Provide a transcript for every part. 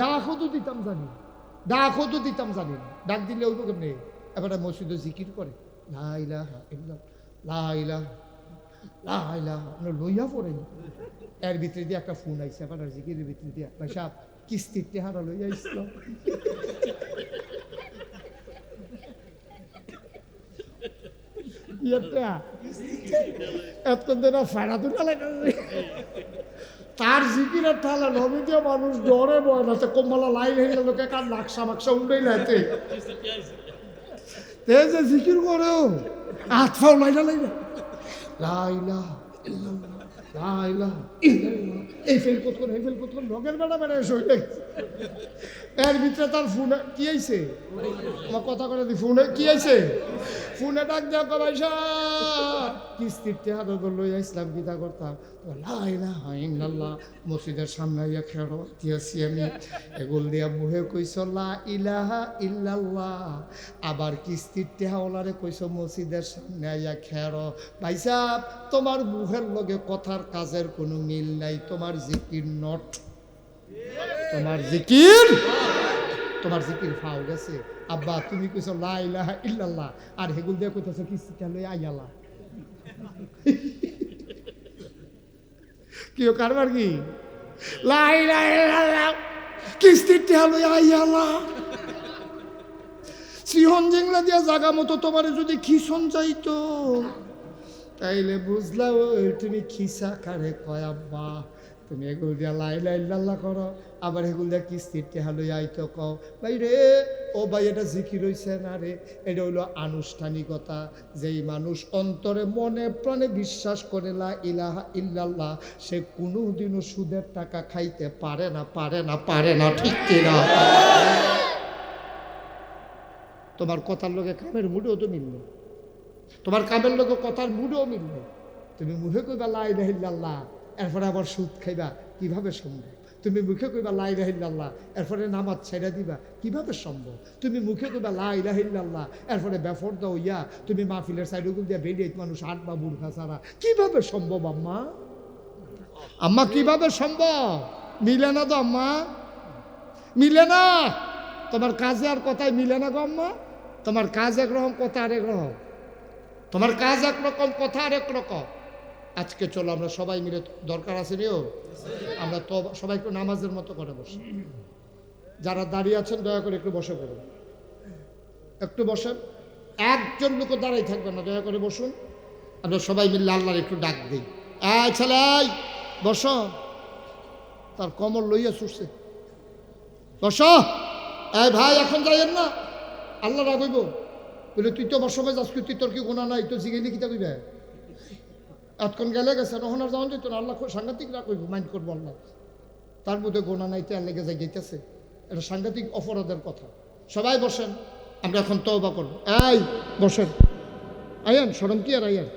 ডাকও তো দিতাম জানি, ডাকও তো দিতাম জানি না। ডাক দিলে ওই কেমনি এবারে মসজিদে জিকির করে লা ইলাহা ইল্লাল্লাহ, লা ইলাহা, লা ইলাহা, লইয়া পড়েন। এর ভিতরে দিয়ে একটা ফোন আইসে এবার জিকিরের ভিতরে দিয়া, ভাই সাহেব কিস্তির টেহারা লইয়া আসলাম। তার জিকিরের ঠালা নবী দিয়ে মানুষ ডরে বয় না, কম্বলা লাইন হয়ে লোকে কার নাকশা মাকশা উঠেই লাইতে যে জিকির করেও আতফাও লাইনা লাইনা লাইলা লাইলা এই ফেল করতেন এই ফেল করতেন লগের বেড়া বেড়া শরীরে। এর ভিতরে তার ফোনে কি আইছে, আমার কথা করে দি ফোনে কি আইছে, ফোনে ডাক দেওয়া কবাই কিস্তির টেহারা লই আসলাম গীতা করতাম মসজিদের সামনে আইয়া খেড়ো দিয়েছি আমি, এগুল দিয়া মুহে কইস লা ইলাহা ইল্লাল্লাহ, আবার কিস্তির টেহাওয়ালারে কইস মসজিদের সামনে আইয়া খেড়ো। ভাই সাহেব তোমার মুহের লগে কথার কাজের কোনো মিল নাই, তোমার জিকির নট, তোমার জিকির, তোমার জিকির ফাও গেছে। আব্বা তুমি কইছো লা ইলাহা ইল্লাল্লাহ আর হেগুল দিয়ে কইতেছো কিস্তিটা লই আইয়ালা। কি কারবার কি লা ইলাহা ইল্লাল্লাহ কিস্তিটা লই আইয়ালা। সিহন জিংলা দিয়া জাগা মতো তোমারে যদি খিসন যাইতো তাইলে বুঝলাম তুমি খিসা কারে কয়। আব্বা তুমি এগুলো দিয়া লা ইলাহা ইল্লাল্লাহ করো, আবার এগুলো দিয়া কিস্তির টেহা লই আইতো কও। ভাই রে ও ভাই এটা জিকির হইছে না রে, এটা হইলো আনুষ্ঠানিকতা। যেই মানুষ অন্তরে মনে প্রাণে বিশ্বাস করে লা ইলাহা ইল্লাল্লাহ, সে কোনোদিনও সুদের টাকা খাইতে পারে না, পারে না, পারে না, ঠিক কিনা? তোমার কথার লোকে কামের মুডেও তো মিলল, তোমার কামের লোকে কথার মুডেও মিলল। তুমি মুখে কইবা লা ইলাহা ইল্লাল্লাহ এরপরে আবার সুদ খাইবা, কিভাবে সম্ভব? তুমি মুখে কইবা লা ইলাহা ইল্লাল্লাহ এরপরে নামাজ ছেড়ে দিবা, কিভাবে সম্ভব? তুমি মুখে কইবা লা ইলাহা ইল্লাল্লাহ এরপরে বেফরদা হইয়া তুমি মাহফিলের সাইডগুল দিয়া বেরিয়ে মানুষ আটবা বুড়খা ছাড়া, কিভাবে সম্ভব আম্মা? আম্মা কিভাবে সম্ভব? মিলে না তো আম্মা, মিলে না। তোমার কাজে আর কথায় মিলে না গো আম্মা। তোমার কাজ একরকম, কথা আরেক রকম, তোমার কাজ একরকম, কথা আরেক রকম। আজকে চলো আমরা সবাই মিলে, দরকার আছে নিও আমরা তো সবাই একটু নামাজের মতো করে বসি। যারা দাঁড়িয়ে আছেন দয়া করে একটু বসে পড়ুন, একটু বসেন, একজন লোক দাঁড়াই থাকবেন না, দয়া করে বসুন। আমরা সবাই মিলে আল্লাহর একটু ডাক দিই, এই ছেলে বস। তার কমর লইয়া ছুটছে, বস। এই ভাই এখন যাইয়েন না, আল্লাহ রাখইব বলে তুই তো বসমে যাস, তুই তোর কি গোনা নাই, তো জিগে লিখিতে কইবে এতক্ষণ গেলে গেছে, তখন আর যাওয়ান যেত না। আল্লাহ সাংঘাতিক রাখইব, মাইন্ড করবো আল্লাহ, তার মধ্যে গোনা নাই তেল লেগে যায় গেইতেছে, এটা সাংঘাতিক অপরাধের কথা। সবাই বসেন, আমরা এখন তওবা করব। এই বসেন, আইয়ান শরম কি আর আইয়ান,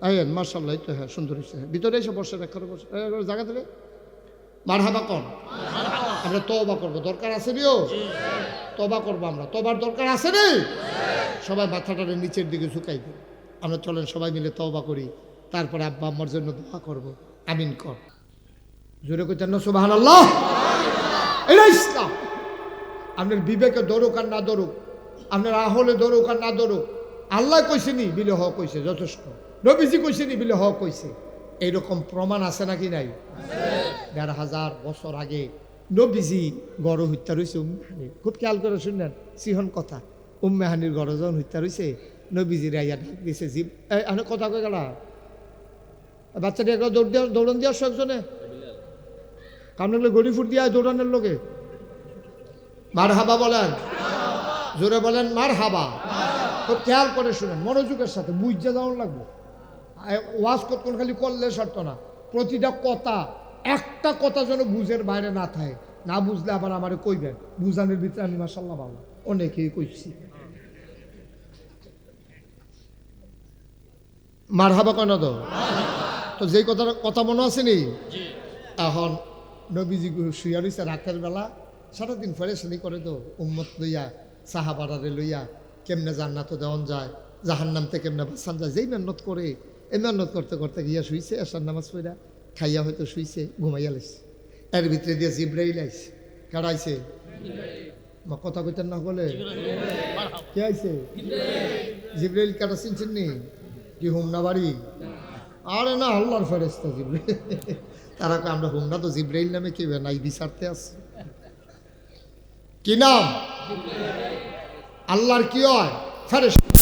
আইয়ান মাশাআল্লাহ, তো হ্যাঁ সুন্দর হয়েছে, ভিতরে এসে বসেন, একখানে বসে জায়গা দেবে। মারহাবা কন, আমরা তওবা করব, দরকার আছে নিও তওবা করবো, আমরা তওবার দরকার আছে রে। সবাই মাথাটা নিচের দিকে ঝুঁকাই দিই, আমরা চলেন সবাই মিলে তওবা করি, তারপরে আব্বা আম্মার জন্য দোয়া করব। আমিন কর, জোরে কইতেন না সুবহানাল্লাহ। এটা ইসলাম। আপনার বিবেকে দরুক আর না দরুক, আপনার আহলে দরুক আর না দরুক, আল্লাহ কইছেনি বিলে হক কইছে যথেষ্ট, নবীজি কইছেনি বিলে হক কইছে, এইরকম প্রমাণ আছে নাকি নাই? ১,৫০০ বছর আগে নবীজি গড় হত্যা রয়েছে। খুব খেয়াল করে শুনলেন সিহন কথা, উম্মেহানির গড় যখন হত্যা রয়েছে, নবীজির আইয়া ডাক দিয়েছে, জীব আমি কথা কয়ে গেল বাচ্চাটি একবার দৌড়ান দিয়ে আসছো একজনে, কারণ গড়ি ফুট দিয়ে দৌড়ানোর লোকে। মার হাবা বলেন, জোরে বলেন মার হাবা। খুব খেয়াল করে শুনেন, মনোযোগের সাথে বুঝতে যাওয়ার লাগবে। ওয়াজ কতক্ষণ খালি করলে সারত না, প্রতিটা কথা, একটা কথা যেন বুঝের বাইরে না থাকে। না বুঝলে আবার আমারে কইবেন, বুঝানোর ভিতরে আমি মাশাআল্লাহ ভালো অনেকেই কইছি। মার হাবা কেন তো যেই কথা মনে আছে নি। এখন নবীজি শুয়া রয়েছে রাতের বেলা, সারাদিন ফেরেশানি করে তো উম্মত লইয়া, সাহাবারারে লইয়া, কেমনে জান্নাত দেওয়ান যায়, জাহান্নাম থেকে কেমনে বাঁচান যায়, যেই মেহনত করে, এই মেহনত করতে করতে গিয়া শুইছে, এসার নামাজ পড়া খাইয়া হয়তো শুইছে, ঘুমাইয়া লাইছে। এর ভিতরে দিয়ে জিব্রাইল আইছে, কাড়াইছে কথা কইতেন না বলে কে আইছে জিব্রাইল কাটা চিনছেন নি কি হুমনা বাড়ি আরে না আল্লাহর ফেরেশতা জিব্রাইল তারা আমরা হুমনা তো জিব্রাইল নামে কি নাই বিচারতে আছে কি নাম আল্লাহর কি হয় ফেরেশতা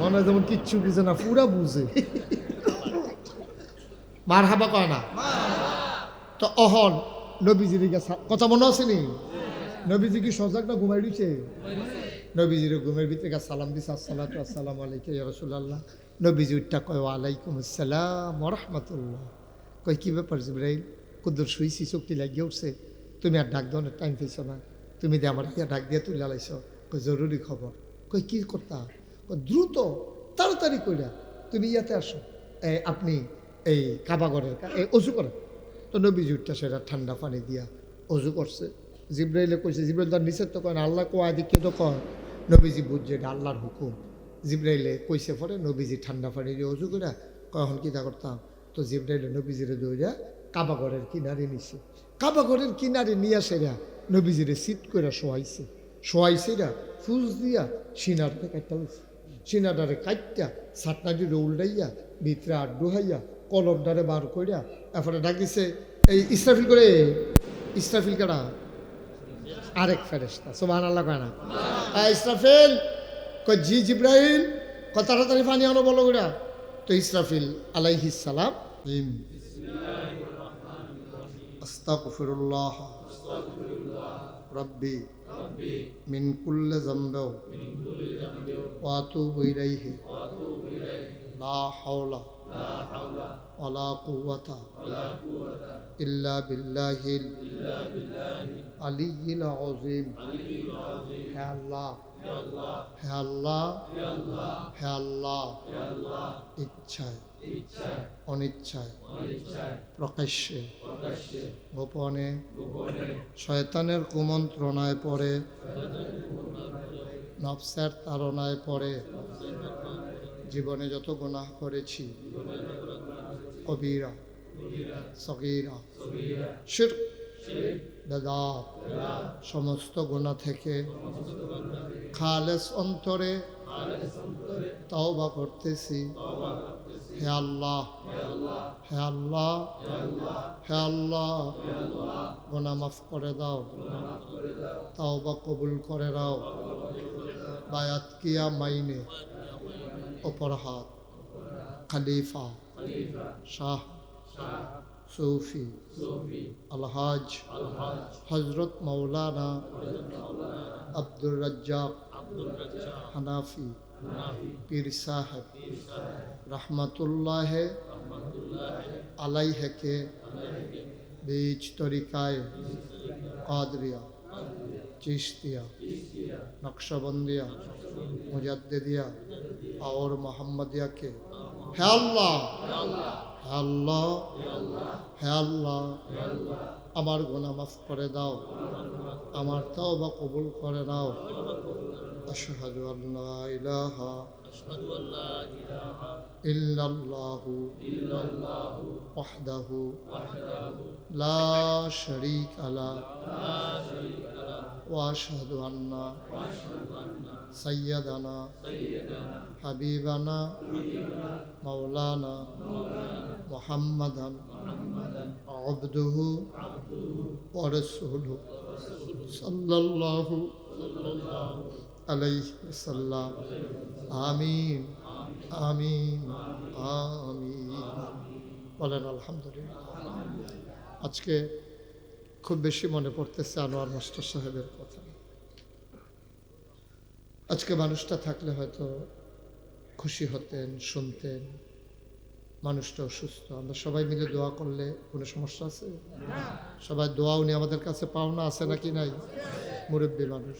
মনে হয় যেমন কিচ্ছু বুঝে না পুরা বুঝে মার হাবা কয় না তো অহন নবীজির কথা মনে আছে নি নবীজি কি সজাগ না ঘুমাই দিছে নবীজির ঘুমের ভিতরে সালাম দিছে আসসালাতু আসসালামু আলাইকা ইয়া রাসূলুল্লাহ নবীজি উঠটা কয় ওয়া আলাইকুম আসসালাম ওয়া রাহমাতুল্লাহ কই কি ব্যাপার জিবরাইল কুদুর শুইছি চোখটি লাগিয়ে উঠছে তুমি আর ডাক দেওয়ার টাইম পেয়েছো না তুমি দিয়ে আমার ইয়া ডাক দিয়ে তুলে লাইছো কই জরুরি খবর কই কি করতা দ্রুত তাড়াতাড়ি কইরা তুমি ইয়াতে আসো আপনি এই কাবাগরের অজু করেন তো নবীজি উঠটা সেটা ঠান্ডা পানি দিয়া অজু করছে জিব্রাইলে কইছে জিব্রাইল তার নিষেধ তো কয় আল্লাহ কো আদিকে তো কয় নবীজি বুঝছে এটা আল্লাহর হুকুম জিব্রাইলে কইছে পরে নবীজি ঠান্ডা পানি দিয়ে অজু করে কখন কী তা করতাম তো জিব্রাইলে নবীজিরে দৌড়া কাবাগরের কিনারে নিছে কাবাগরের কিনারে নিয়ে সেরা নবীজিরে সিট করে শোয়াইছেরা ফুস দিয়া সিনার থেকে কাটতে হয়েছে সিনাটারে কাটটা সাতটা দিয়ে উল্টাইয়া ভিতরে আড্ডু হাইয়া কলমটারে বার কইরা এরপরে ডাকিছে এই ইসরাফিল করে ইসরাফিল কাটা আরেক ফেরেশতা সুবহানাল্লাহ কয় না ইসরাফিল কয় জি জিব্রাইল কত তাড়াতাড়ি পানি আনো বলো ওরা তো ইসরাফিল আলাইহিস সালাম আস্তাগফিরুল্লাহ রব্বি মিন কুল্লি যামবি ওয়া আতুবু ইলাইহি লা হাওলা ওয়ালা কুওয়াতা ইল্লা বিল্লাহিল আলিয়্যিল আযীম হে আল্লাহ হে আল্লাহ হে আল্লাহ ইচ্ছায় অনিচ্ছায় প্রকাশ্যে গোপনে শয়তানের কুমন্ত্রণায় পড়ে নফসের তাড়নায় পড়ে জীবনে যত গুনাহ করেছি কবিরা সগীরা শিরক বেদাত সমস্ত গুনাহ থেকে খালেস অন্তরে তওবা করতেছি হে আল্লাহ হে আল্লাহ হে আল্লাহ গুনাহ মাফ করে দাও তওবা কবুল করে দাও বায়াত কিয়া মাইনে অপর হাত খলিফা শাহ सूफी अलहाज हजरत मौलाना अब्दुल रज्जाक हनाफी पीर साहब रहमतुल्लाह अलैह के बीच तरीकाए कादरिया चिश्तिया नक्शबंदिया मुजद्दिदिया और मोहम्मदिया के है अल्लाह হে আল্লাহ হে আল্লাহ আমার গুনাহ মাফ করে দাও আমার তওবা কবুল করে নাও আশহাদু আল্লা ইলাহা ইল্লাল্লাহু ওয়াহদাহু লা শারীকা লা ওয়া আশহাদু আন্না সাইয়্যিদানা হাবিবানা মাওলানা মুহাম্মাদান عبده ورسوله صلى الله عليه وسلم آمين آمين آمين বলেন আলহামদুলিল্লাহ। আজকে খুব বেশি মনে পড়তেছে আনোয়ার মাস্টার সাহেবের কথা। আজকে মানুষটা থাকলে হয়তো খুশি হতেন, শুনতেন। মানুষটা অসুস্থ, আমরা সবাই মিলে দোয়া করলে কোনো সমস্যা আছে? সবাই দোয়া উনি আমাদের কাছে পাওনা আছে নাকি নাই? মুরব্বী মানুষ,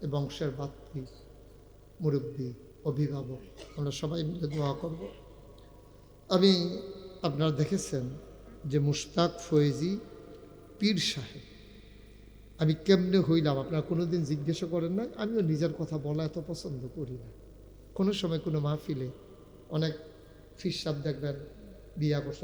এ বংশের ভাতৃ, মুরব্বী, অভিভাবক, আমরা সবাই মিলে দোয়া করব। আমি আপনারা দেখেছেন যে মুশতাক ফয়েজি পীর সাহেব, আমি কেমনে হইলাম আপনারা কোনোদিন জিজ্ঞাসা করেন না? আমিও নিজের কথা বলা এত পছন্দ করি না। কোনো সময় কোনো মাহফিলে অনেক ফির সাহেব দেখবেন বিয়া করছে,